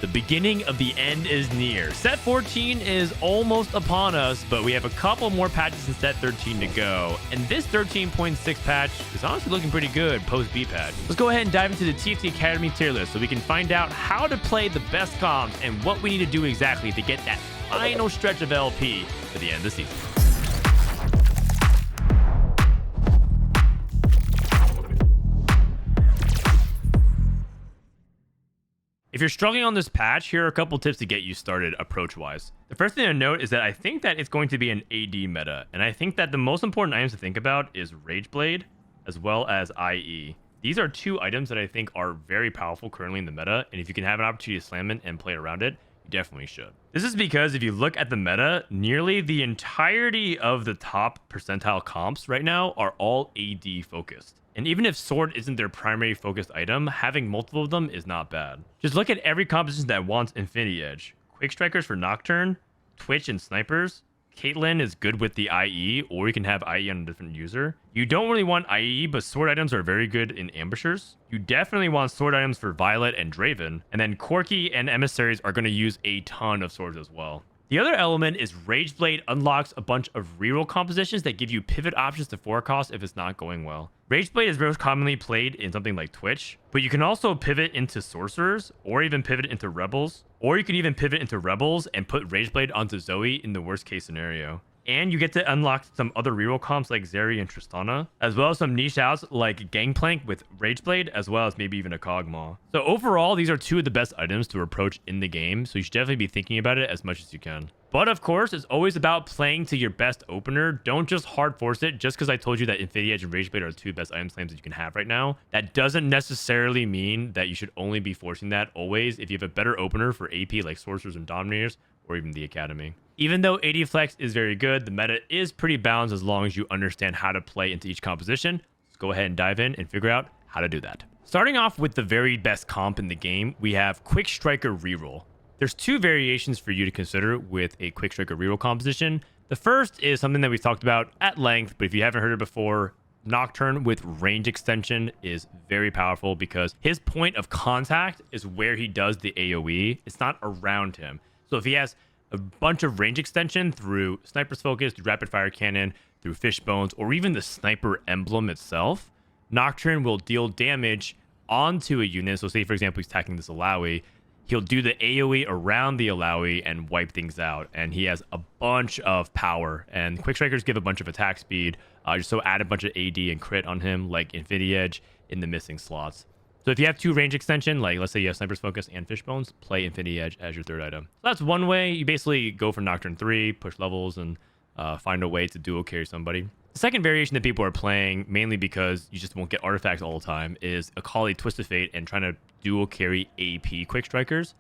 The beginning of the end is near. Set 14 is almost upon us, but we have a couple more patches in set 13 to go. And this 13.6 patch is honestly looking pretty good post B patch. Let's go ahead and dive into the TFT Academy tier list so we can find out how to play the best comps and what we need to do exactly to get that final stretch of LP for the end of the season. If you're struggling on this patch, here are a couple tips to get you started approach-wise. The first thing to note is that I think that it's going to be an AD meta, and I think that the most important items to think about is Rageblade as well as IE. These are two items that I think are very powerful currently in the meta, and if you can have an opportunity to slam it and play around it, you definitely should. This is because if you look at the meta, nearly the entirety of the top percentile comps right now are all AD focused. And even if sword isn't their primary focused item, having multiple of them is not bad. Just look at every composition that wants Infinity Edge. Quickstrikers for Nocturne, Twitch and Snipers. Caitlyn is good with the IE, or you can have IE on a different user. You don't really want IE, but sword items are very good in ambushers. You definitely want sword items for Violet and Draven. And then Corki and Emissaries are going to use a ton of swords as well. The other element is Rageblade unlocks a bunch of reroll compositions that give you pivot options to forecast if it's not going well. Rageblade is most commonly played in something like Twitch, but you can also pivot into Sorcerers, or even pivot into Rebels, or you can even pivot into Rebels and put Rageblade onto Zoe in the worst case scenario. And you get to unlock some other reroll comps like Zeri and Tristana, as well as some niche outs like Gangplank with Rageblade, as well as maybe even a Kog'Maw. So overall, these are two of the best items to approach in the game, so you should definitely be thinking about it as much as you can. But of course, it's always about playing to your best opener. Don't just hard force it just because I told you that Infinity Edge and Rageblade are two best item slams that you can have right now. That doesn't necessarily mean that you should only be forcing that always if you have a better opener for AP like Sorcerers and Dominators, or even the Academy. Even though AD Flex is very good, the meta is pretty balanced as long as you understand how to play into each composition. Let's go ahead and dive in and figure out how to do that. Starting off with the very best comp in the game, we have Quickstriker Reroll. There's two variations for you to consider with a Quickstriker Reroll composition. The first is something that we've talked about at length, but if you haven't heard it before, Nocturne with range extension is very powerful because his point of contact is where he does the AoE. It's not around him. So if he has a bunch of range extension through Sniper's Focus, through Rapid Fire Cannon, through Fishbones, or even the Sniper emblem itself, Nocturne will deal damage onto a unit. So say, for example, he's attacking this Alawi. He'll do the AoE around the Alawi and wipe things out. And he has a bunch of power. And Quickstrikers give a bunch of attack speed. So add a bunch of AD and crit on him, like Infinity Edge, in the missing slots. So if you have two range extension, like let's say you have Sniper's Focus and Fishbones, play Infinity Edge as your third item. So that's one way. You basically go for Nocturne 3, push levels, and find a way to dual carry somebody. The second variation that people are playing, mainly because you just won't get artifacts all the time, is Akali Twisted Fate and trying to dual carry AP Quickstrikers.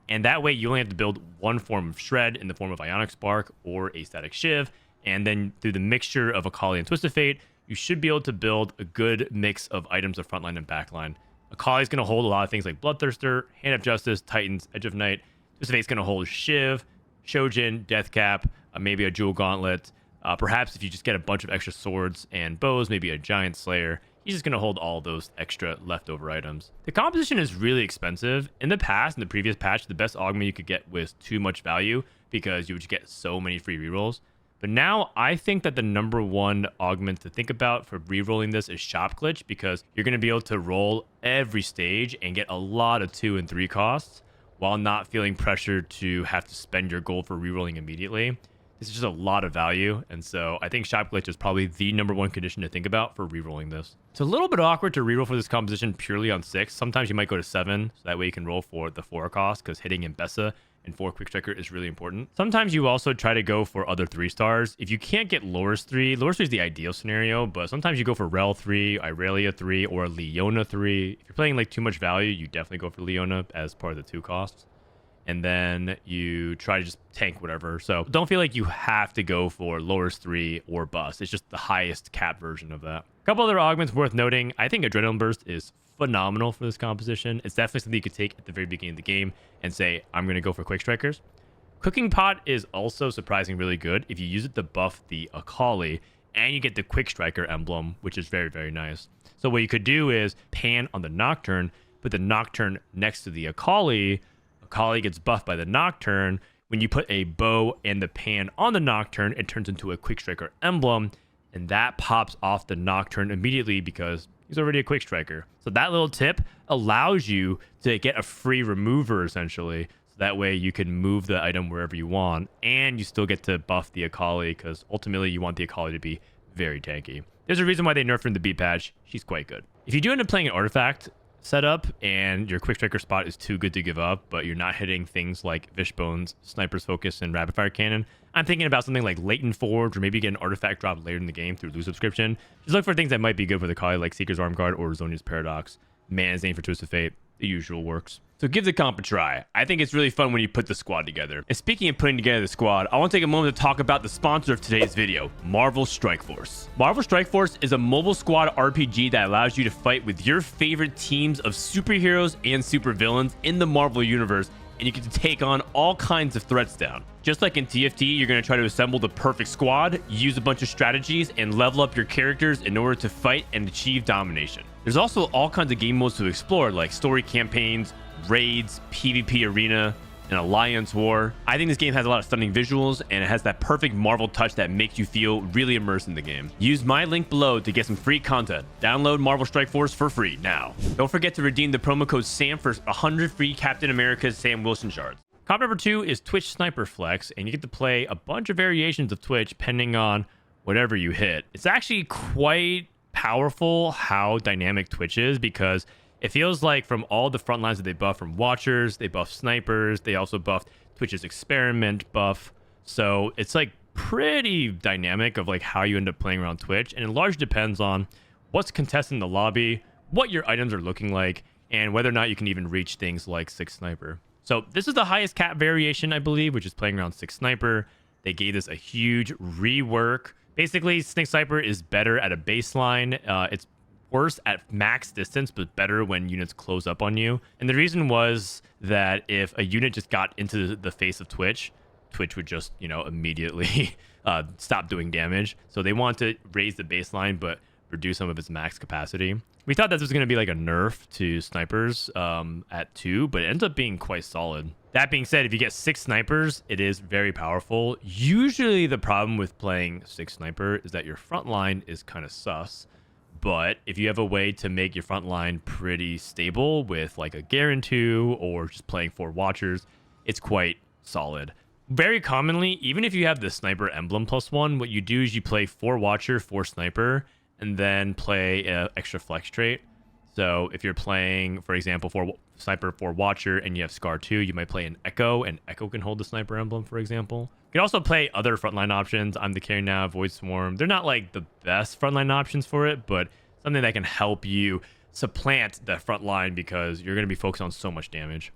And that way you only have to build one form of Shred in the form of Ionic Spark or a Static Shiv. And then through the mixture of Akali and Twisted Fate, you should be able to build a good mix of items of frontline and backline. Akali's going to hold a lot of things like Bloodthirster, Hand of Justice, Titans, Edge of Night. Twisted Fate's going to hold Shiv, Shojin, Deathcap, maybe a Jewel Gauntlet. Perhaps if you just get a bunch of extra swords and bows, maybe a Giant Slayer, he's just going to hold all those extra leftover items. The composition is really expensive. In the past, in the previous patch, the best augment you could get was too much value because you would just get so many free rerolls. But now I think that the number one augment to think about for rerolling this is Shop Glitch, because you're going to be able to roll every stage and get a lot of 2 and 3 costs while not feeling pressured to have to spend your gold for rerolling immediately. This is just a lot of value, and so I think Shop Glitch is probably the number one condition to think about for rerolling this. It's a little bit awkward to reroll for this composition purely on 6. Sometimes you might go to 7, so that way you can roll for the 4 cost, because hitting in Bessa and 4 Quickstriker is really important. Sometimes you also try to go for other 3 stars. If you can't get Loris 3, Loris 3 is the ideal scenario, but sometimes you go for Rel 3, Irelia 3, or Leona 3. If you're playing like too much value, you definitely go for Leona as part of the 2 costs. And then you try to just tank whatever. So don't feel like you have to go for Loris 3 or Bust. It's just the highest cap version of that. A couple other augments worth noting. I think Adrenaline Burst is phenomenal for this composition. It's definitely something you could take at the very beginning of the game and say, I'm going to go for Quickstrikers. Cooking Pot is also surprisingly really good if you use it to buff the Akali, and you get the Quickstriker emblem, which is very, very nice. So what you could do is pan on the Nocturne, put the Nocturne next to the Akali. Akali gets buffed by the Nocturne. When you put a bow and the pan on the Nocturne, it turns into a Quickstriker emblem, and that pops off the Nocturne immediately because he's already a Quickstriker. So that little tip allows you to get a free remover, essentially. So that way you can move the item wherever you want, and you still get to buff the Akali, because ultimately you want the Akali to be very tanky. There's a reason why they nerfed her in the B patch. She's quite good. If you do end up playing an artifact setup and your Quickstriker spot is too good to give up, but you're not hitting things like Vishbone's Sniper's Focus and Rapid Fire Cannon, I'm thinking about something like Latent Forge, or maybe get an artifact drop later in the game through loot subscription. Just look for things that might be good with Akali, like Seeker's Arm Guard or Zonia's Paradox. Mana's Name for Twisted Fate, the usual works. So give the comp a try. I think it's really fun when you put the squad together. And speaking of putting together the squad, I want to take a moment to talk about the sponsor of today's video, Marvel Strike Force. Marvel Strike Force is a mobile squad RPG that allows you to fight with your favorite teams of superheroes and supervillains in the Marvel universe, and you get to take on all kinds of threats down. Just like in TFT, you're going to try to assemble the perfect squad, use a bunch of strategies, and level up your characters in order to fight and achieve domination. There's also all kinds of game modes to explore, like story campaigns, raids, PvP arena, and alliance war. I think this game has a lot of stunning visuals, and it has that perfect Marvel touch that makes you feel really immersed in the game. Use my link below to get some free content. Download Marvel Strike Force for free now. Don't forget to redeem the promo code SAM for 100 free Captain America's Sam Wilson shards. Comp number 2 is Twitch Sniper Flex, and you get to play a bunch of variations of Twitch depending on whatever you hit. It's actually quite powerful how dynamic Twitch is, because it feels like from all the front lines that they buff, from Watchers, they buff Snipers, they also buffed Twitch's Experiment buff. So it's like pretty dynamic of like how you end up playing around Twitch, and it largely depends on what's contesting the lobby, what your items are looking like, and whether or not you can even reach things like 6 Sniper. So this is the highest cap variation, I believe, which is playing around 6 Sniper. They gave this a huge rework. Basically, Snake Sniper is better at a baseline. It's worse at max distance, but better when units close up on you. And the reason was that if a unit just got into the face of Twitch, Twitch would just, immediately stop doing damage. So they want to raise the baseline, but reduce some of its max capacity. We thought that this was going to be like a nerf to snipers at 2, but it ends up being quite solid. That being said, if you get 6 snipers, it is very powerful. Usually the problem with playing 6 sniper is that your front line is kind of sus. But if you have a way to make your front line pretty stable with like a Guarantee or just playing 4 Watchers, it's quite solid. Very commonly, even if you have the Sniper Emblem +1, what you do is you play 4 Watcher, 4 Sniper, and then play an extra flex trait. So if you're playing, for example, 4 Sniper, 4 Watcher, and you have Scar 2, you might play an Echo, and Echo can hold the Sniper Emblem, for example. You can also play other frontline options. I'm the carry now, Void Swarm. They're not like the best frontline options for it, but something that can help you supplant the front line because you're going to be focused on so much damage.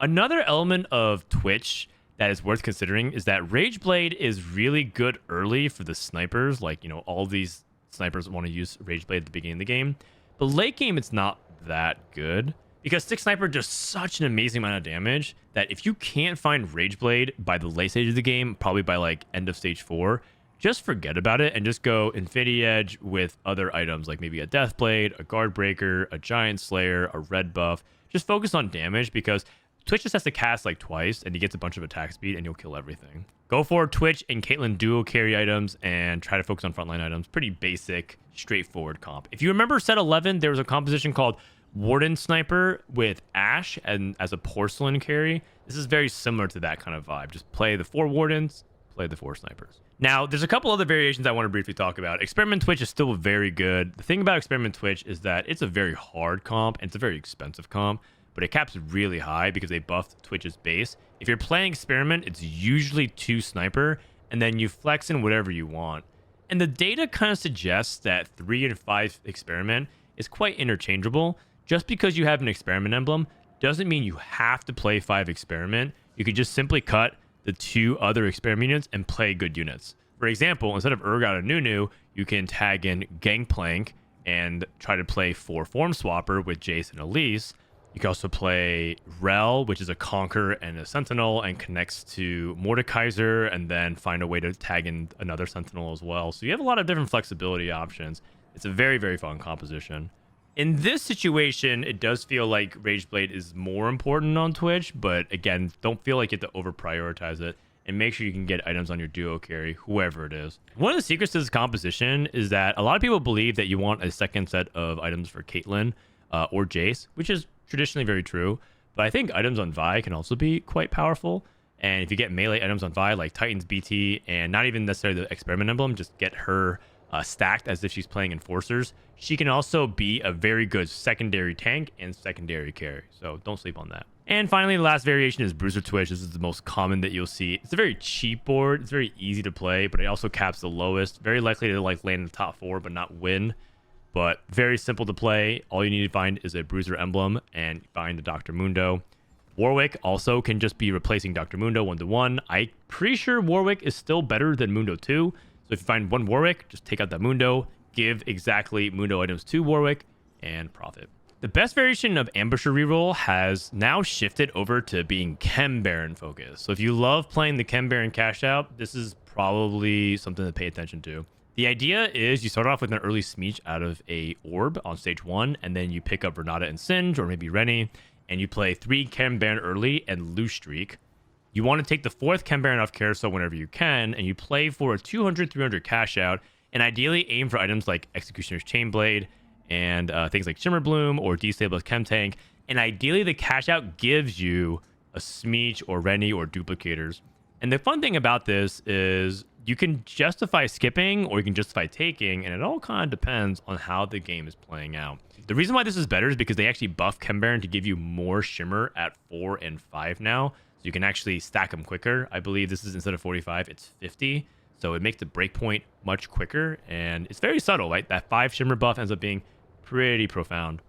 Another element of Twitch that is worth considering is that Rageblade is really good early for the snipers. Like, all these snipers want to use Rageblade at the beginning of the game. But late game, it's not that good, because 6 Sniper does such an amazing amount of damage that if you can't find Rageblade by the late stage of the game, probably by like end of stage 4, just forget about it and just go Infinity Edge with other items, like maybe a Deathblade, a Guard Breaker, a Giant Slayer, a red buff. Just focus on damage, because Twitch just has to cast like twice and he gets a bunch of attack speed and you'll kill everything. Go for Twitch and Caitlyn duo carry items and try to focus on frontline items. Pretty basic, straightforward comp. If you remember set 11, there was a composition called Warden Sniper with Ashe and as a porcelain carry. This is very similar to that kind of vibe. Just play the 4 Wardens, play the 4 Snipers. Now, there's a couple other variations I want to briefly talk about. Experiment Twitch is still very good. The thing about Experiment Twitch is that it's a very hard comp and it's a very expensive comp, but it caps really high because they buffed Twitch's base. If you're playing Experiment, it's usually 2 Sniper, and then you flex in whatever you want. And the data kind of suggests that 3 and 5 Experiment is quite interchangeable. Just because you have an Experiment emblem doesn't mean you have to play 5 Experiment. You could just simply cut the 2 other Experiment units and play good units. For example, instead of Urgot and Nunu, you can tag in Gangplank and try to play 4 Form Swapper with Jace and Elise. You can also play Rel, which is a Conqueror and a Sentinel, and connects to Mordekaiser, and then find a way to tag in another Sentinel as well. So you have a lot of different flexibility options. It's a very, very fun composition. In this situation, it does feel like Rageblade is more important on Twitch, but again, don't feel like you have to over prioritize it, and make sure you can get items on your duo carry, whoever it is. One of the secrets to this composition is that a lot of people believe that you want a second set of items for Caitlyn or Jace, which is traditionally very true, but I think items on Vi can also be quite powerful. And if you get melee items on Vi like Titan's BT and not even necessarily the Experiment Emblem, just get her stacked as if she's playing Enforcers, she can also be a very good secondary tank and secondary carry. So don't sleep on that. And finally, the last variation is Bruiser Twitch. This is the most common that you'll see. It's a very cheap board. It's very easy to play, but it also caps the lowest. Very likely to like land in the top 4, but not win. But very simple to play. All you need to find is a Bruiser emblem and find the Dr. Mundo. Warwick also can just be replacing Dr. Mundo 1-to-1. I'm pretty sure Warwick is still better than Mundo 2. So if you find one Warwick, just take out that Mundo, give exactly Mundo items to Warwick, and profit. The best variation of Ambusher Reroll has now shifted over to being ChemBaron focused. So if you love playing the ChemBaron Cashout, this is probably something to pay attention to. The idea is you start off with an early Smeech out of a orb on stage 1, and then you pick up Renata and Singe, or maybe Rennie, and you play 3 ChemBaron early and Loose Streak. You want to take the 4th ChemBaron off Carousel whenever you can, and you play for a 200-300 cash out, and ideally aim for items like Executioner's Chainblade and things like Shimmer Bloom or Destabilize Chem Tank, and ideally the cash out gives you a Smeech or Rennie or Duplicators. And the fun thing about this is you can justify skipping or you can justify taking, and it all kind of depends on how the game is playing out. The reason why this is better is because they actually buff ChemBaron to give you more Shimmer at 4 and 5 now. So you can actually stack them quicker. I believe this is, instead of 45, it's 50. So it makes the breakpoint much quicker. And it's very subtle, right? That 5 Shimmer buff ends up being pretty profound.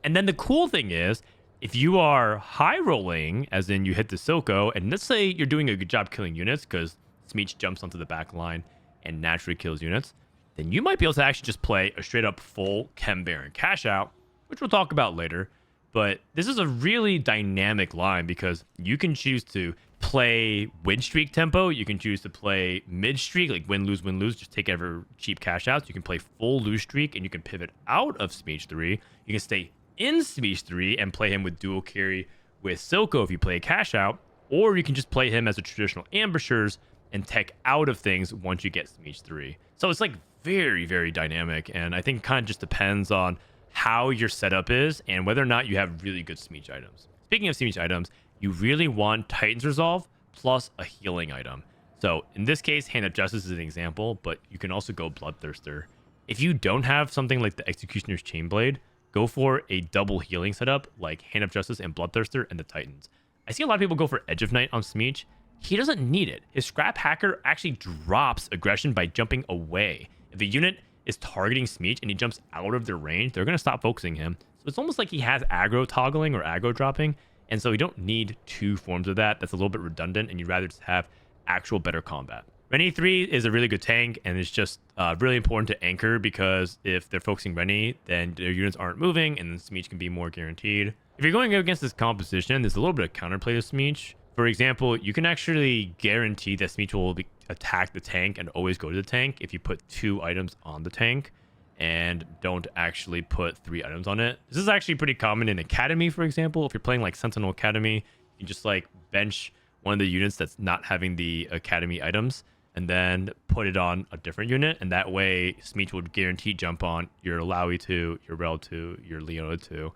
And then the cool thing is, if you are high rolling, as in you hit the Silco, and let's say you're doing a good job killing units because Smeech jumps onto the back line and naturally kills units, then you might be able to actually just play a straight up full ChemBaron Cashout, which we'll talk about later. But this is a really dynamic line because you can choose to play win streak tempo. You can choose to play mid streak, like win, lose, just take ever cheap cash outs. You can play full lose streak and you can pivot out of Smeech 3. You can stay in Smeech 3 and play him with dual carry with Silco if you play a cash out, or you can just play him as a traditional ambushers and tech out of things once you get Smeech 3. So it's like very, very dynamic, and I think it kind of just depends on how your setup is and whether or not you have really good Smeech items. Speaking of Smeech items, you really want Titan's Resolve plus a healing item. So in this case, Hand of Justice is an example, but you can also go Bloodthirster. If you don't have something like the Executioner's Chainblade, go for a double healing setup like Hand of Justice and Bloodthirster and the Titans. I see a lot of people go for Edge of Night on Smeech. He doesn't need it. His Scrap Hacker actually drops aggression by jumping away. If a unit is targeting Smeech and he jumps out of their range, they're going to stop focusing him. So it's almost like he has aggro toggling or aggro dropping. And so you don't need 2 forms of that. That's a little bit redundant, and you'd rather just have actual better combat. Rennie 3 is a really good tank, and it's just really important to anchor because if they're focusing Rennie, then their units aren't moving, and then Smeech can be more guaranteed. If you're going against this composition, there's a little bit of counterplay to Smeech. For example, you can actually guarantee that Smeech will attack the tank and always go to the tank if you put 2 items on the tank and don't actually put 3 items on it. This is actually pretty common in Academy, for example. If you're playing like Sentinel Academy, you just like bench one of the units that's not having the Academy items and then put it on a different unit, and that way Smeech would guarantee jump on your Lowy 2, your Rel 2, your Leona 2.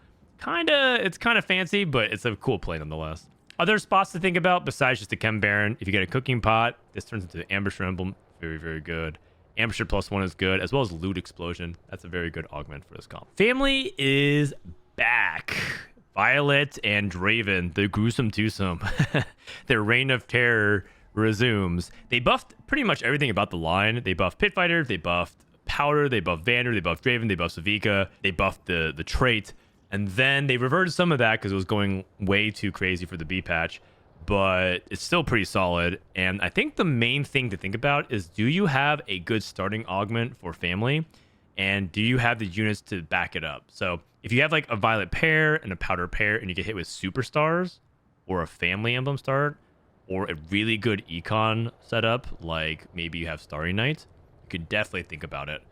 It's kind of fancy, but it's a cool play nonetheless. Other spots to think about besides just the ChemBaron, if you get a Cooking Pot, this turns into the Ambusher Emblem. Very, very good. Ambusher +1 is good, as well as Loot Explosion. That's a very good augment for this comp. Family is back. Violet and Draven, the gruesome twosome. Their reign of terror resumes. They buffed pretty much everything about the line. They buffed Pit Fighter, they buffed Powder, they buffed Vander, they buffed Draven, they buffed Savika, they buffed the trait. And then they reverted some of that because it was going way too crazy for the B patch, but it's still pretty solid. And I think the main thing to think about is, do you have a good starting augment for family? And do you have the units to back it up? So if you have like a Violet pair and a Powder pair and you get hit with Superstars or a family emblem start or a really good econ setup, like maybe you have Starry Night, you could definitely think about it.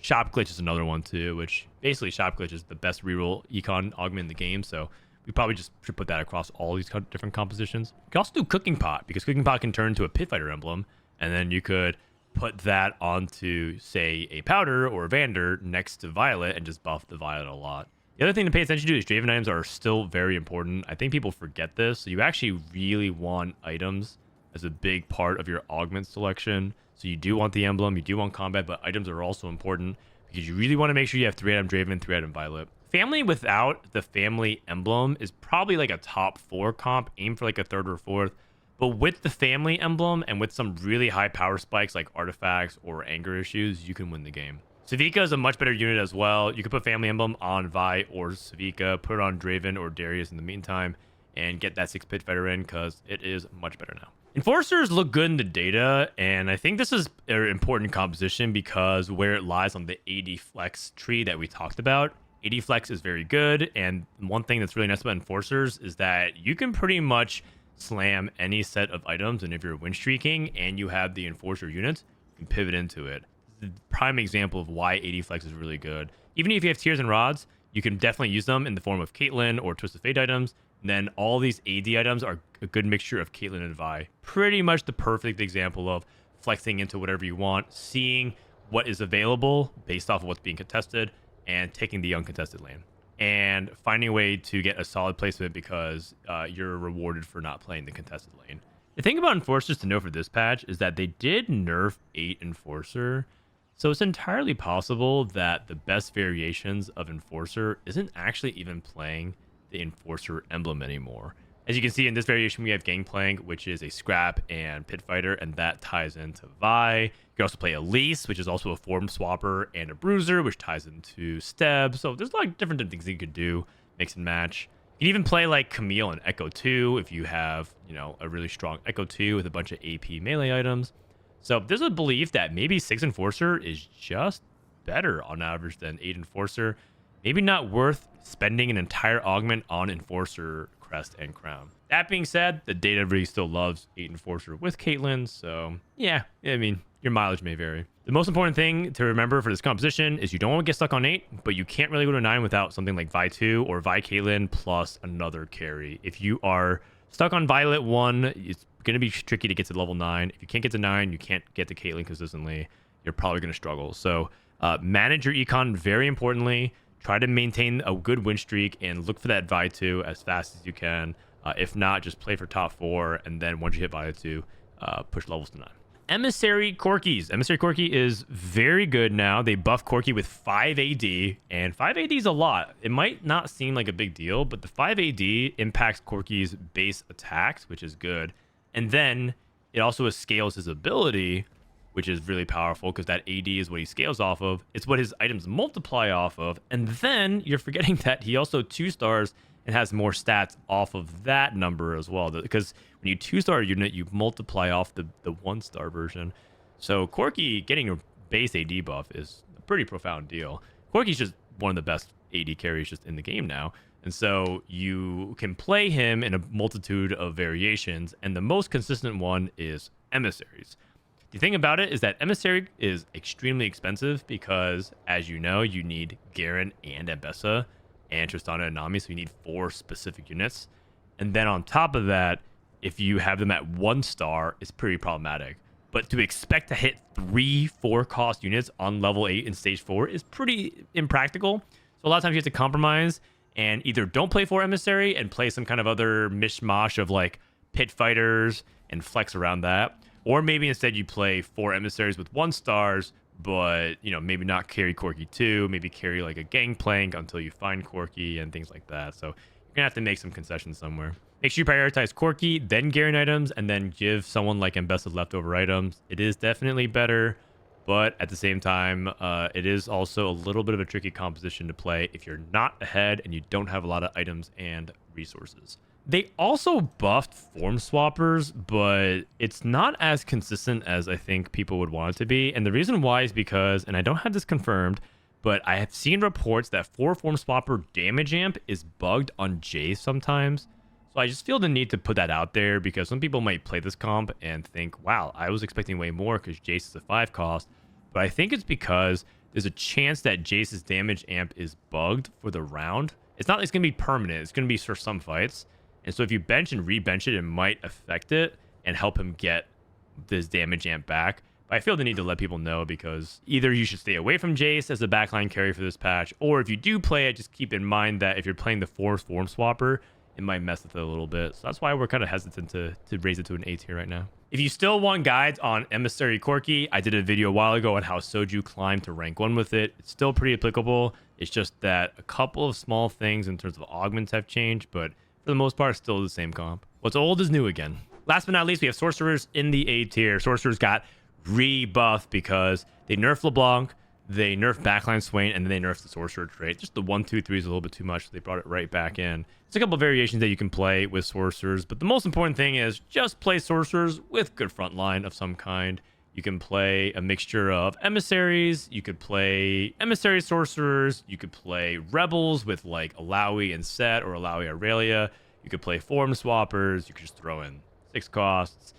Shop Glitch is another one too, which basically Shop Glitch is the best reroll econ augment in the game. So we probably just should put that across all these different compositions. You can also do Cooking Pot, because Cooking Pot can turn into a Pit Fighter emblem, and then you could put that onto, say, a Powder or a Vander next to Violet and just buff the Violet a lot. The other thing to pay attention to is Draven items are still very important. I think people forget this. So you actually really want items as a big part of your augment selection. So you do want the emblem, you do want combat, but items are also important because you really want to make sure you have 3-item Draven, 3-item Violet. Family without the family emblem is probably like a top 4 comp. Aim for like a 3rd or 4th. But with the family emblem and with some really high power spikes like artifacts or anger issues, you can win the game. Savika is a much better unit as well. You could put family emblem on Vi or Savika, put it on Draven or Darius in the meantime, and get that 6 Pit Fighter in because it is much better now. Enforcers look good in the data, and I think this is an important composition because where it lies on the AD Flex tree that we talked about. AD Flex is very good, and one thing that's really nice about Enforcers is that you can pretty much slam any set of items, and if you're win streaking and you have the Enforcer units, you can pivot into it. The prime example of why AD Flex is really good. Even if you have Tears and Rods, you can definitely use them in the form of Caitlyn or Twist of Fate items. And then all these AD items are a good mixture of Caitlyn and Vi. Pretty much the perfect example of flexing into whatever you want, seeing what is available based off of what's being contested, and taking the uncontested lane. And finding a way to get a solid placement because you're rewarded for not playing the contested lane. The thing about Enforcers to know for this patch is that they did nerf 8 Enforcer. So it's entirely possible that the best variations of Enforcer isn't actually even playing the Enforcer emblem anymore. As you can see in this variation, we have Gangplank, which is a Scrap and Pit Fighter, and that ties into Vi. You can also play Elise, which is also a Form Swapper, and a Bruiser, which ties into Steb. So there's a lot of different things that you could do, mix and match. You can even play like Camille and Echo 2 if you have, you know, a really strong Echo 2 with a bunch of AP melee items. So there's a belief that maybe 6 Enforcer is just better on average than 8 Enforcer. Maybe not worth spending an entire augment on Enforcer, Crest, and Crown. That being said, the data really still loves 8 Enforcer with Caitlyn, so yeah, I mean, your mileage may vary. The most important thing to remember for this composition is you don't want to get stuck on 8, but you can't really go to 9 without something like Vi 2 or Vi Caitlyn plus another carry. If you are stuck on Violet 1, it's going to be tricky to get to level 9. If you can't get to 9, you can't get to Caitlyn consistently, you're probably going to struggle. So manage your econ very importantly. Try to maintain a good win streak and look for that Vi 2 as fast as you can. If not, just play for top 4, and then once you hit Vi 2, push levels to 9. Emissary Corkis. Emissary Corki is very good now. They buff Corki with 5 AD, and 5 AD is a lot. It might not seem like a big deal, but the 5 AD impacts Corki's base attacks, which is good. And then it also scales his ability, which is really powerful because that AD is what he scales off of. It's what his items multiply off of. And then you're forgetting that he also 2-stars and has more stats off of that number as well. Because when you 2-star a unit, you multiply off the 1-star version. So Corki getting a base AD buff is a pretty profound deal. Corki's just one of the best AD carries just in the game now. And so you can play him in a multitude of variations. And the most consistent one is Emissaries. The thing about it is that Emissary is extremely expensive because, as you know, you need Garen and Ambessa and Tristana and Nami, so you need 4 specific units. And then on top of that, if you have them at 1-star, it's pretty problematic. But to expect to hit 3 4-cost units on level 8 in stage 4 is pretty impractical. So a lot of times you have to compromise and either don't play 4 Emissary and play some kind of other mishmash of like Pit Fighters and flex around that. Or maybe instead you play 4 Emissaries with 1-stars, but, you know, maybe not carry Corki 2, maybe carry like a Gangplank until you find Corki and things like that. So you're going to have to make some concessions somewhere. Make sure you prioritize Corki, then Garen items, and then give someone like Ambessa leftover items. It is definitely better, but at the same time, it is also a little bit of a tricky composition to play if you're not ahead and you don't have a lot of items and resources. They also buffed Form Swappers, but it's not as consistent as I think people would want it to be. And the reason why is because, and I don't have this confirmed, but I have seen reports that 4 Form Swapper damage amp is bugged on Jace sometimes. So I just feel the need to put that out there because some people might play this comp and think, wow, I was expecting way more because Jace is a 5 cost. But I think it's because there's a chance that Jace's damage amp is bugged for the round. It's not like it's going to be permanent. It's going to be for some fights. And so if you bench and re-bench it, it might affect it and help him get this damage amp back. But I feel the need to let people know because either you should stay away from Jace as a backline carry for this patch, or if you do play it, just keep in mind that if you're playing the form swapper, it might mess with it a little bit. So that's why we're kind of hesitant to raise it to an A tier right now. If you still want guides on Emissary Corki, I did a video a while ago on how Soju climbed to rank 1 with it. It's still pretty applicable. It's just that a couple of small things in terms of augments have changed, but for the most part, it's still the same comp. What's old is new again. Last but not least, we have Sorcerers in the A tier. Sorcerers got rebuffed because they nerfed LeBlanc, they nerfed backline Swain, and then they nerfed the Sorcerer trait. Just the 1, 2, 3 is a little bit too much, so they brought it right back in. There's a couple of variations that you can play with Sorcerers, but the most important thing is just play Sorcerers with good frontline of some kind. You can play a mixture of Emissaries, you could play Emissary Sorcerers, you could play Rebels with like Alawi and Set or Alawi Aurelia, you could play Form Swappers, you could just throw in 6 costs.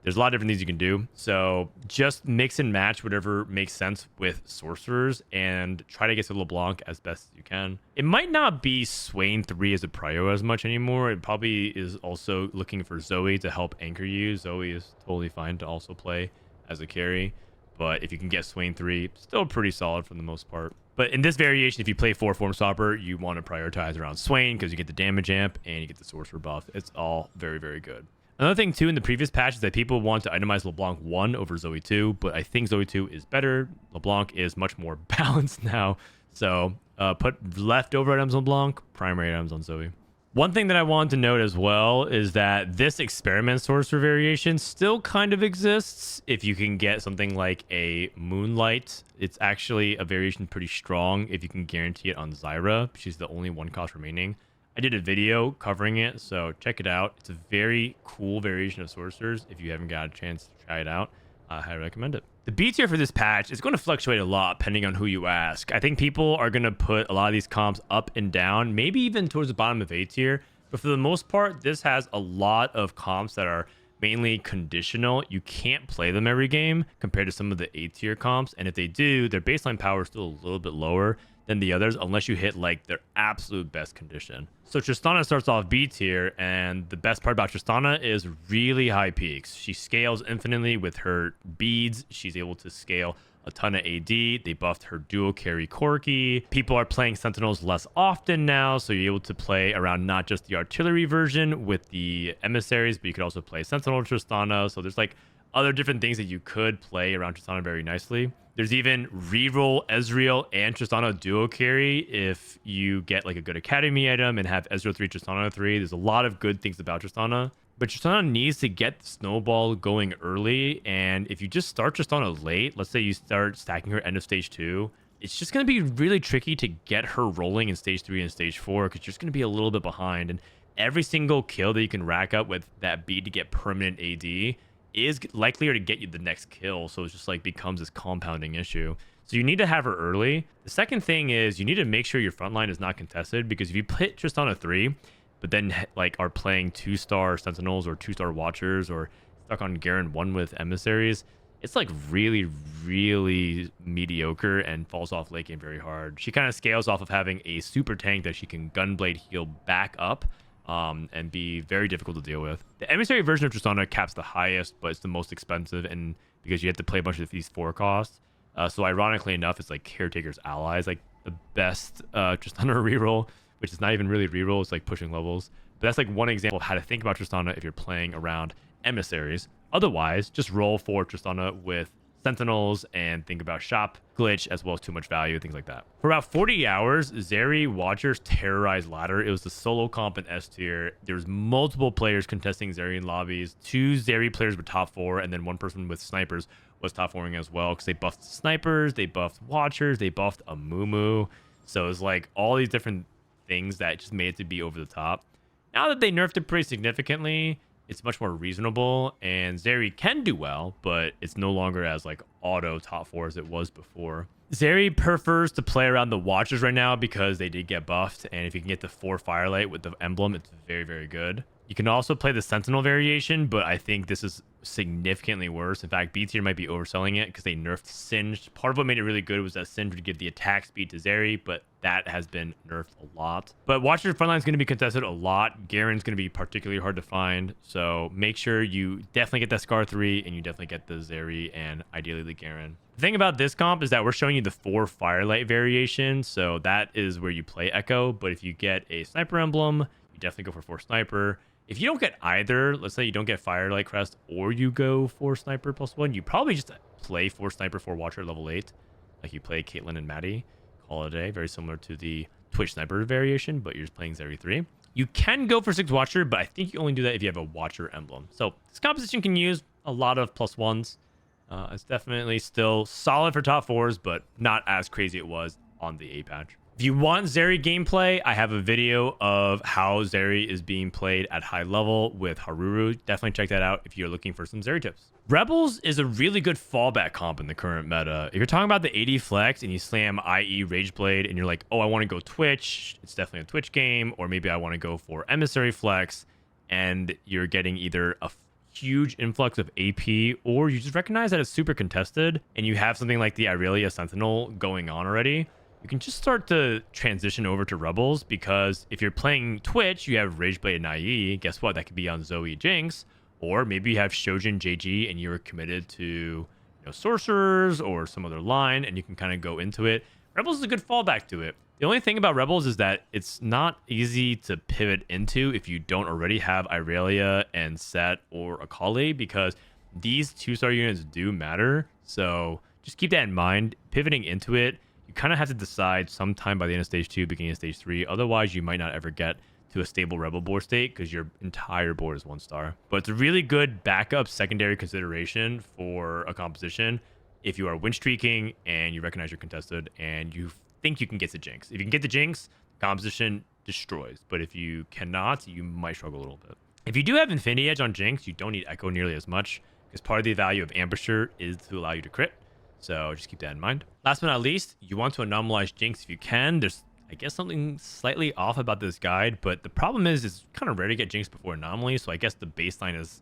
There's a lot of different things you can do. So just mix and match whatever makes sense with Sorcerers and try to get to LeBlanc as best as you can. It might not be Swain 3 as a prio as much anymore. It probably is also looking for Zoe to help anchor you. Zoe is totally fine to also play as a carry. But if you can get Swain 3, still pretty solid for the most part. But in this variation, if you play 4 Form Swapper, you want to prioritize around Swain because you get the damage amp and you get the Sorcerer buff. It's all very, very good. Another thing, too, in the previous patch is that people want to itemize LeBlanc 1 over Zoe 2, but I think Zoe 2 is better. LeBlanc is much more balanced now. So put leftover items on LeBlanc, primary items on Zoe. One thing that I wanted to note as well is that this experiment Sorcerer variation still kind of exists. If you can get something like a Moonlight, it's actually a variation pretty strong if you can guarantee it on Zyra. She's the only 1 cost remaining. I did a video covering it, so check it out. It's a very cool variation of Sorcerers. If you haven't got a chance to try it out, I highly recommend it. The B tier for this patch is going to fluctuate a lot depending on who you ask. I think people are going to put a lot of these comps up and down, maybe even towards the bottom of A tier. But for the most part, this has a lot of comps that are mainly conditional. You can't play them every game compared to some of the A tier comps. And if they do, their baseline power is still a little bit lower than the others unless you hit like their absolute best condition. So Tristana starts off B tier, and the best part about Tristana is really high peaks. She scales infinitely with her beads. She's able to scale a ton of AD. They buffed her dual carry Corki. People are playing Sentinels less often now, so you're able to play around not just the artillery version with the emissaries, but you could also play Sentinel Tristana. So there's like other different things that you could play around Tristana very nicely. There's even Reroll, Ezreal, and Tristana duo carry if you get like a good Academy item and have Ezreal 3, Tristana 3. There's a lot of good things about Tristana. But Tristana needs to get the snowball going early. And if you just start Tristana late, let's say you start stacking her end of stage 2, it's just going to be really tricky to get her rolling in stage 3 and stage 4 because you're just going to be a little bit behind. And every single kill that you can rack up with that bead to get permanent AD is likelier to get you the next kill. So it's just like becomes this compounding issue. So you need to have her early. The second thing is you need to make sure your front line is not contested, because if you put Tristana 3, but then like are playing 2-star Sentinels or 2-star Watchers or stuck on Garen 1 with Emissaries, it's like really, really mediocre and falls off late game very hard. She kind of scales off of having a super tank that she can Gunblade heal back up and be very difficult to deal with. The Emissary version of Tristana caps the highest, but it's the most expensive, and because you have to play a bunch of these 4 costs. So ironically enough, it's like Caretaker's Allies, like the best Tristana reroll, which is not even really reroll, it's like pushing levels. But that's like one example of how to think about Tristana if you're playing around Emissaries. Otherwise, just roll for Tristana with Sentinels and think about shop glitch as well as too much value, things like that. For about 40 hours, Zeri Watchers terrorized ladder. It was the solo comp in S tier. There's multiple players contesting Zeri in lobbies. 2 Zeri players were top 4, and then 1 person with snipers was top 4ing as well, because they buffed snipers, they buffed Watchers, they buffed a Mumu. So it was like all these different things that just made it to be over the top. Now that they nerfed it pretty significantly, it's much more reasonable, and Zeri can do well, but it's no longer as like auto top 4 as it was before. Zeri prefers to play around the Watchers right now because they did get buffed, and if you can get the 4 Firelight with the emblem, it's very, very good. You can also play the Sentinel variation, but I think this is significantly worse. In fact, B tier might be overselling it because they nerfed Singed. Part of what made it really good was that Singed would give the attack speed to Zeri, but that has been nerfed a lot. But Watcher frontline is going to be contested a lot. Garen's going to be particularly hard to find, so make sure you definitely get that Scar 3 and you definitely get the Zeri and ideally the Garen. The thing about this comp is that we're showing you the 4 Firelight variation, so that is where you play Echo, but if you get a Sniper emblem, you definitely go for 4 Sniper. If you don't get either, let's say you don't get Firelight Crest or you go for Sniper +1, you probably just play 4 Sniper, 4 Watcher level 8. Like you play Caitlyn and Maddie, call it a day. Very similar to the Twitch Sniper variation, but you're just playing Zeri 3. You can go for 6 Watcher, but I think you only do that if you have a Watcher emblem. So this composition can use a lot of +1s. It's definitely still solid for top 4s, but not as crazy it was on the A patch. If you want Zeri gameplay, I have a video of how Zeri is being played at high level with Haruru. Definitely check that out if you're looking for some Zeri tips. Rebels is a really good fallback comp in the current meta. If you're talking about the 80 flex and you slam IE Rageblade and you're like, oh, I want to go Twitch, it's definitely a Twitch game, or maybe I want to go for Emissary Flex, and you're getting either a huge influx of AP, or you just recognize that it's super contested and you have something like the Irelia Sentinel going on already, you can just start to transition over to Rebels, because if you're playing Twitch, you have Rageblade and IE. Guess what? That could be on Zoe Jinx, or maybe you have Shojin JG and you're committed to Sorcerers or some other line, and you can kind of go into it. Rebels is a good fallback to it. The only thing about Rebels is that it's not easy to pivot into if you don't already have Irelia and Set or Akali, because these 2-star units do matter. So just keep that in mind. Pivoting into it, you kind of have to decide sometime by the end of stage 2, beginning of stage 3. Otherwise, you might not ever get to a stable Rebel board state because your entire board is 1-star. But it's a really good backup secondary consideration for a composition if you are win streaking and you recognize you're contested and you think you can get the Jinx. If you can get the Jinx, composition destroys. But if you cannot, you might struggle a little bit. If you do have Infinity Edge on Jinx, you don't need Echo nearly as much, because part of the value of Ambusher is to allow you to crit. So just keep that in mind. Last but not least, you want to anomalize Jinx if you can. There's, I guess, something slightly off about this guide, but the problem is it's kind of rare to get Jinx before Anomaly, so I guess the baseline is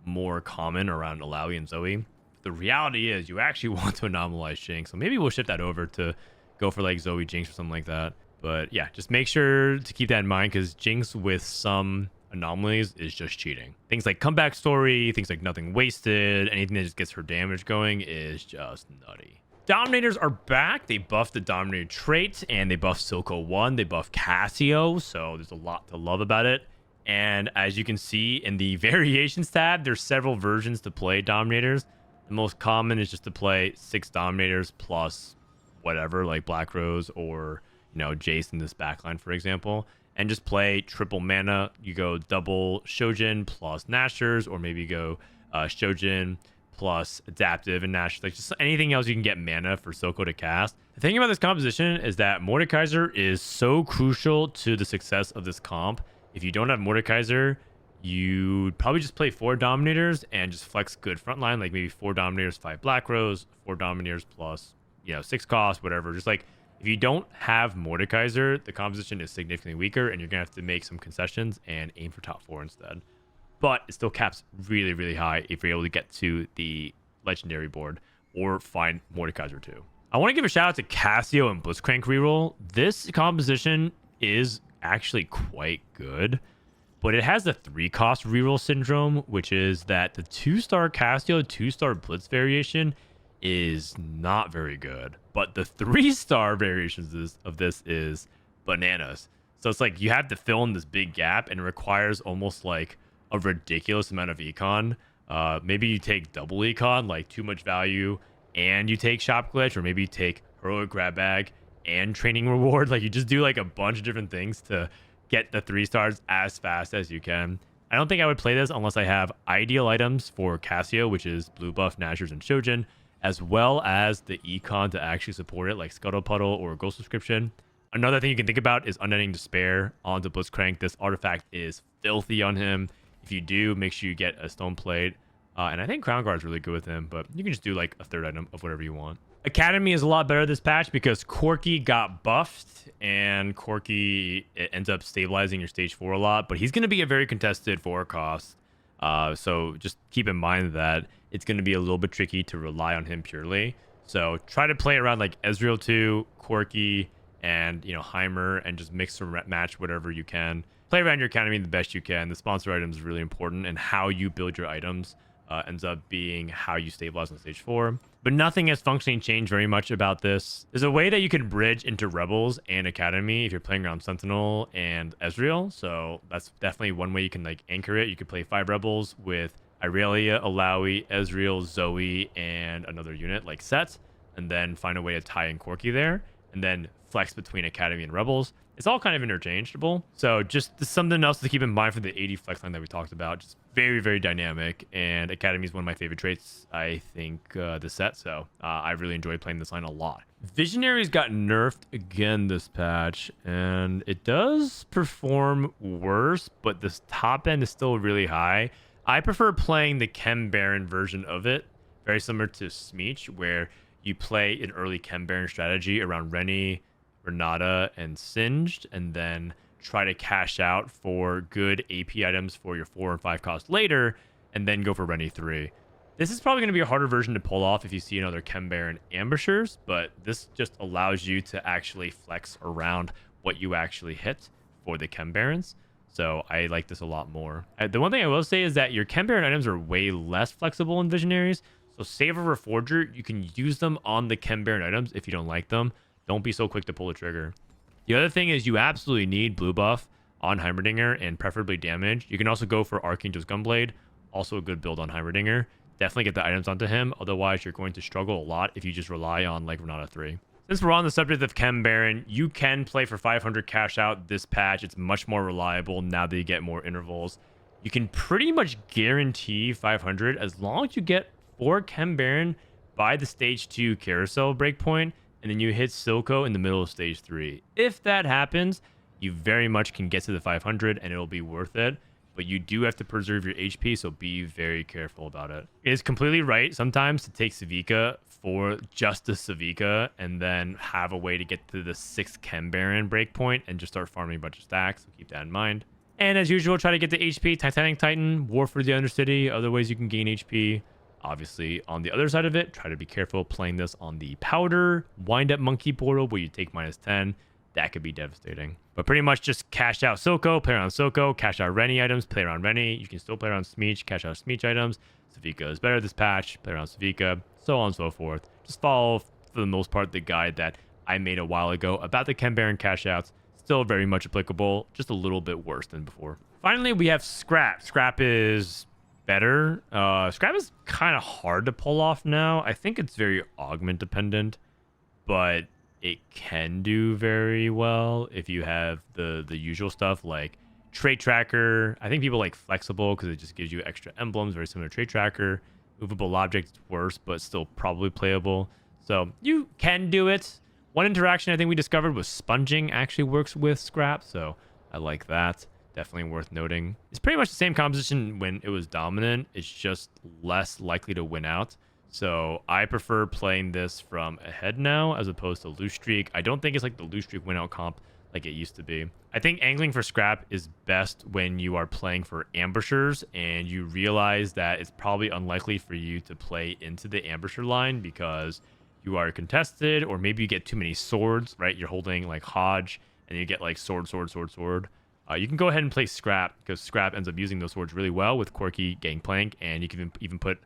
more common around Alawi and Zoe. The reality is you actually want to anomalize Jinx, so maybe we'll shift that over to go for like Zoe Jinx or something like that. But yeah, just make sure to keep that in mind, because Jinx with some anomalies is just cheating. Things like Comeback Story, things like Nothing Wasted, anything that just gets her damage going is just nutty. Dominators are back. They buffed the Dominator trait and they buffed Silco 1. They buffed Cassio, so there's a lot to love about it. And as you can see in the variations tab, there's several versions to play Dominators. The most common is just to play 6 Dominators plus whatever, like Black Rose or Jace in this backline, for example, and just play triple mana. You go double Shojin plus Nashers, or maybe you go Shojin plus Adaptive and Nash, like just anything else you can get mana for Silco to cast. The thing about this composition is that Mordekaiser is so crucial to the success of this comp. If you don't have Mordekaiser, you'd probably just play 4 Dominators and just flex good frontline, like maybe 4 Dominators, 5 Black Rose, 4 Dominators plus 6 cost, whatever. Just like, if you don't have Mordekaiser, the composition is significantly weaker, and you're gonna have to make some concessions and aim for top 4 instead. But it still caps really, really high if you're able to get to the legendary board or find Mordekaiser too. I want to give a shout out to Cassio and Blitzcrank Reroll. This composition is actually quite good, but it has the 3-cost reroll syndrome, which is that the 2-star Cassio, 2-star Blitz variation is not very good, but the 3-star variations of this is bananas. So it's like you have to fill in this big gap, and it requires almost like a ridiculous amount of econ. Maybe you take double econ, like too much value, and you take shop glitch, or maybe you take heroic grab bag and training reward. Like you just do like a bunch of different things to get the 3 stars as fast as you can. I don't think I would play this unless I have ideal items for Cassio, which is blue buff, Nashers, and Shojin, as well as the econ to actually support it, like Scuttle Puddle or Ghost Subscription. Another thing you can think about is Unending Despair onto Blitzcrank. This artifact is filthy on him. If you do, make sure you get a Stone Plate. And I think Crown Guard is really good with him, but you can just do like a 3rd item of whatever you want. Academy is a lot better this patch because Corki got buffed, and Corki ends up stabilizing your stage 4 a lot, but he's going to be a very contested 4 cost. So just keep in mind that it's going to be a little bit tricky to rely on him purely. So try to play around like Ezreal 2, Corki, and Heimer, and just mix and match whatever you can. Play around your academy the best you can. The sponsor item is really important, and how you build your items ends up being how you stabilize on stage 4. But nothing has functionally changed very much about this. There's a way that you can bridge into Rebels and Academy if you're playing around Sentinel and Ezreal. So that's definitely one way you can like anchor it. You could play 5 Rebels with Irelia, Alawi, Ezreal, Zoe, and another unit like Set, and then find a way to tie in Corki there, and then flex between Academy and Rebels. It's all kind of interchangeable. So just something else to keep in mind for the 80 flex line that we talked about. Just very, very dynamic. And Academy is one of my favorite traits, I think, this set. So I really enjoy playing this line a lot. Visionaries got nerfed again this patch, and it does perform worse, but this top end is still really high. I prefer playing the ChemBaron version of it, very similar to Smeech, where you play an early ChemBaron strategy around Rennie, Renata, and Singed, and then try to cash out for good AP items for your 4 and 5 cost later, and then go for Rennie 3. This is probably going to be a harder version to pull off if you see another ChemBaron ambushers, but this just allows you to actually flex around what you actually hit for the ChemBarons. So I like this a lot more. The one thing I will say is that your ChemBaron items are way less flexible in Visionaries. So Save over Forger, you can use them on the ChemBaron items if you don't like them. Don't be so quick to pull the trigger. The other thing is you absolutely need blue buff on Heimerdinger and preferably damage. You can also go for Archangel's Gunblade. Also a good build on Heimerdinger. Definitely get the items onto him. Otherwise, you're going to struggle a lot if you just rely on like Renata 3. Since we're on the subject of ChemBaron, you can play for 500 cash out this patch. It's much more reliable now that you get more intervals. You can pretty much guarantee 500 as long as you get 4 ChemBaron by the stage 2 carousel breakpoint, and then you hit Silco in the middle of stage 3. If that happens, you very much can get to the 500 and it'll be worth it. But you do have to preserve your HP, so be very careful about it. It is completely right sometimes to take Savika for just the Savika and then have a way to get to the 6th ChemBaron breakpoint and just start farming a bunch of stacks. So keep that in mind. And as usual, try to get the HP. Titanic Titan, War for the Undercity. Other ways you can gain HP. Obviously, on the other side of it, try to be careful playing this on the Powder Wind-Up Monkey portal where you take -10. That could be devastating. But pretty much just cash out Silco, play around Silco, cash out Rennie items, play around Rennie. You can still play around Smeech, cash out Smeech items. Savika is better this patch, play around Savika, so on and so forth. Just follow, for the most part, the guide that I made a while ago about the ChemBaron cash outs. Still very much applicable, just a little bit worse than before. Finally, we have Scrap. Scrap is better. Scrap is kind of hard to pull off now. I think it's very augment dependent, but it can do very well if you have the usual stuff like Trait Tracker. I think people like Flexible because it just gives you extra emblems, very similar to Trait Tracker. Movable Object, worse, but still probably playable. So you can do it. One interaction I think we discovered was Sponging actually works with Scrap, so I like that. Definitely worth noting. It's pretty much the same composition when it was dominant. It's just less likely to win out. So I prefer playing this from ahead now as opposed to Loose Streak. I don't think it's like the Loose Streak win out comp like it used to be. I think angling for Scrap is best when you are playing for ambushers and you realize that it's probably unlikely for you to play into the ambusher line because you are contested, or maybe you get too many swords, right? You're holding like Hodge and you get like sword. You can go ahead and play Scrap because Scrap ends up using those swords really well with Corki, Gangplank, and you can even put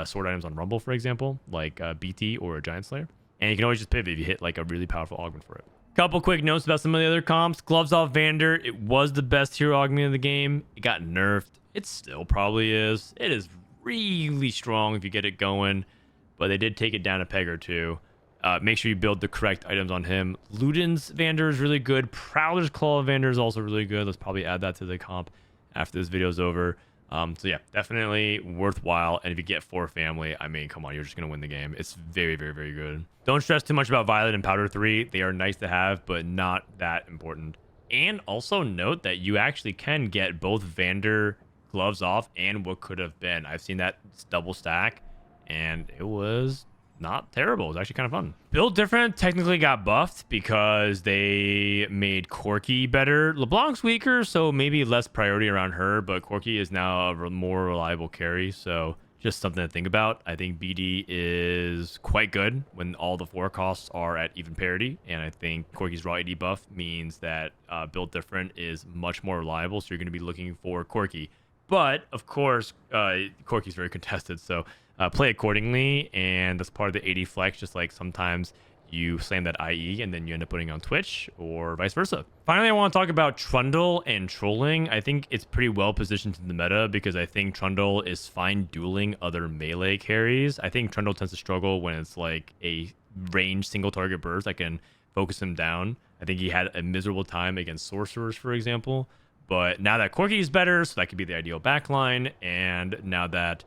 sword items on Rumble, for example, like BT or a Giant Slayer. And you can always just pivot if you hit like a really powerful augment for it. Couple quick notes about some of the other comps. Gloves off Vander. It was the best hero augment of the game. It got nerfed. It still probably is. It is really strong if you get it going, but they did take it down a peg or two. Make sure you build the correct items on him. Luden's Vander is really good. Prowler's Claw Vander is also really good. Let's probably add that to the comp after this video is over. So yeah, definitely worthwhile. And if you get 4 family, I mean, come on, you're just going to win the game. It's very, very, very good. Don't stress too much about Violet and Powder 3. They are nice to have, but not that important. And also note that you actually can get both Vander gloves off and what could have been. I've seen that double stack, and it was not terrible. It was actually kind of fun. Build Different technically got buffed because they made Corki better. LeBlanc's weaker, so maybe less priority around her, but Corki is now a more reliable carry, so just something to think about. I think BD is quite good when all the 4 costs are at even parity, and I think Corki's raw AD buff means that Build Different is much more reliable, so you're going to be looking for Corki. But, of course, Corki's very contested, so play accordingly, and that's part of the AD flex, just like sometimes you slam that IE and then you end up putting on Twitch or vice versa. Finally, I want to talk about Trundle and trolling. I think it's pretty well positioned in the meta because I think Trundle is fine dueling other melee carries. I think Trundle tends to struggle when it's like a range single target burst that can focus him down. I think he had a miserable time against sorcerers, for example. But now that Corki is better, so that could be the ideal backline. And now that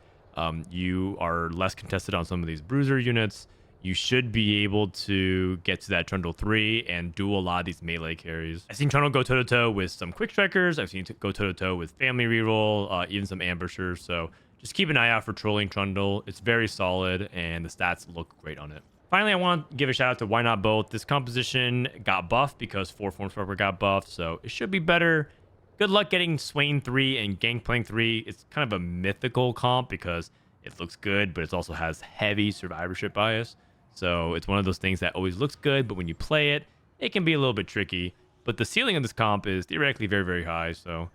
you are less contested on some of these bruiser units, you should be able to get to that Trundle 3 and do a lot of these melee carries. I've seen Trundle go toe-to-toe with some Quickstrikers. I've seen it go toe-to-toe with Family Reroll, even some Ambushers. So just keep an eye out for trolling Trundle. It's very solid, and the stats look great on it. Finally, I want to give a shout out to Why Not Both. This composition got buffed because 4 Formsparker got buffed, so it should be better. Good luck getting Swain 3 and Gangplank 3. It's kind of a mythical comp because it looks good, but it also has heavy survivorship bias. So it's one of those things that always looks good, but when you play it, it can be a little bit tricky. But the ceiling of this comp is theoretically very, very high. So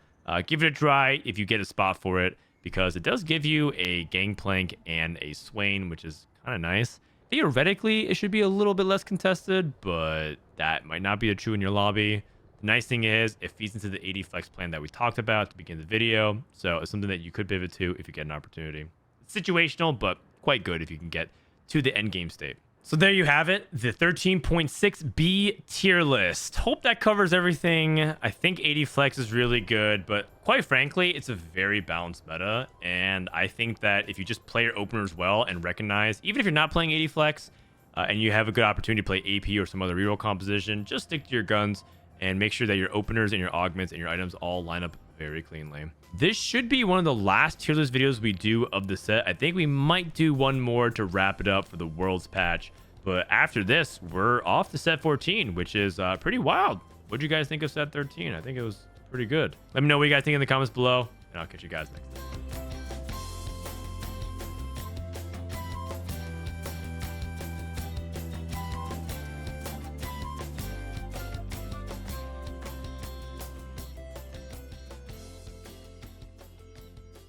give it a try if you get a spot for it, because it does give you a Gangplank and a Swain, which is kind of nice. Theoretically, it should be a little bit less contested, but that might not be true in your lobby. The nice thing is it feeds into the AD flex plan that we talked about at the beginning of the video. So it's something that you could pivot to if you get an opportunity. It's situational, but quite good if you can get to the end game state. So there you have it, the 13.6B tier list. Hope that covers everything. I think AD Flex is really good, but quite frankly, it's a very balanced meta. And I think that if you just play your openers well and recognize, even if you're not playing AD Flex and you have a good opportunity to play AP or some other reroll composition, just stick to your guns and make sure that your openers and your augments and your items all line up very cleanly. This should be one of the last tier list videos we do of the set. I think we might do one more to wrap it up for the Worlds patch. But after this, we're off to set 14, which is pretty wild. What did you guys think of set 13? I think it was pretty good. Let me know what you guys think in the comments below, and I'll catch you guys next time.